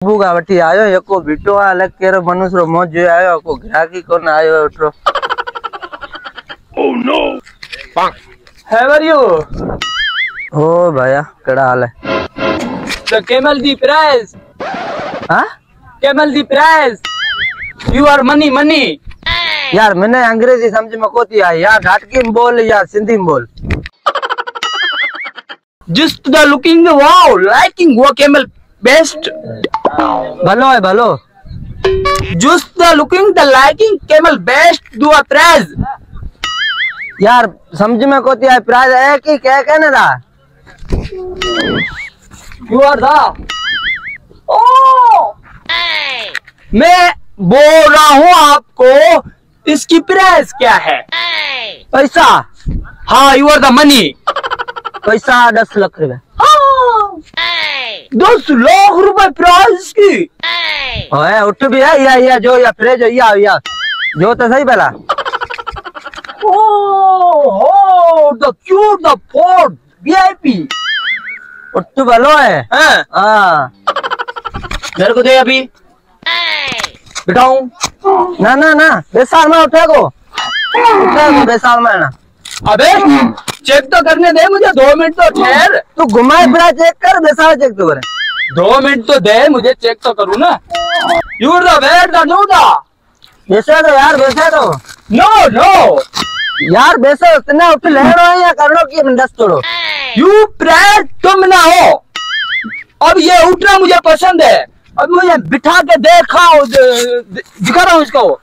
बुगा वठी आयो एको बिटो अलग केरो मनुष्य मौज जो आयो को ग्राहकी कोन आयो उठो। Oh no how are you? ओ भैया केड़ा हाल है? The camel the price. हां camel the price. You are money money. यार मैंने अंग्रेजी समझ में कोती आई यार, ढाटकी में बोल यार, सिंधी में बोल। Just the looking wow liking वो कैमल बेस्ट। भलो है भलो। Just the looking the liking camel best do a price. यार समझ में कोती आई, प्राइस है कि क्या कहने दा? यू आर द ओ मैं बोल रहा हूँ आपको इसकी प्राइस क्या है? पैसा? हाँ यू आर द मनी। पैसा 10 लाख रुपए। 10 लाख रुपए प्राइस की? ओए उठ भी है या जो या फ्रेज या जो तो सही पहला। Oh, the cute, the Ford VIP। उठ भलो है। हाँ मेरे को दे अभी बिठाऊं? ना ना ना बेसाल में उठे को बेसाल में ना। अबे चेक तो करने दे मुझे, 2 मिनट तो ठहर। तू घुमाए फिरा चेक कर, बेसाल चेक तो करे। 2 मिनट तो दे मुझे, चेक तो करूँ ना। You the wait the no the बेसा तो यार, बेसा तो नो नो यार, बेसा इतना उठ लेनो है या कर लो कि दस तोड़ो। यू प्रेड तुम ना हो। अब ये उठना मुझे पसंद है, अब मुझे बिठा के दिखा रहा हूँ इसको।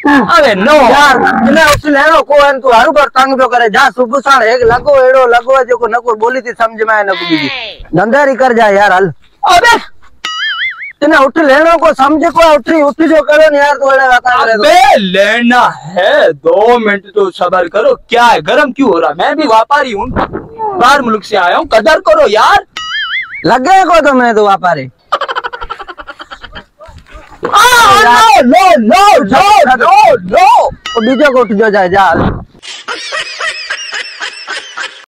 अरे नो यार इतना उठ लेनो को एन तू हारू पर तंग तो करे जा। सुबह साण एक लगो एड़ो लगो जो को नको बोली थी समझ में आए न कुछ धंधारी कर जा यार। हल अबे इतना उठ लेनो को समझ को उठी जो करो न यार। तू एड़े बता करे तो अबे लेना है, 2 मिनट तो सब्र करो। क्या है गरम क्यों हो रहा? मैं भी व्यापारी हूँ, बाहर मुल्क से आया हूँ, कदर करो यार। लगे को तो मैं तो व्यापारी। No no no no no no बीजो को उठ जो जाए जा।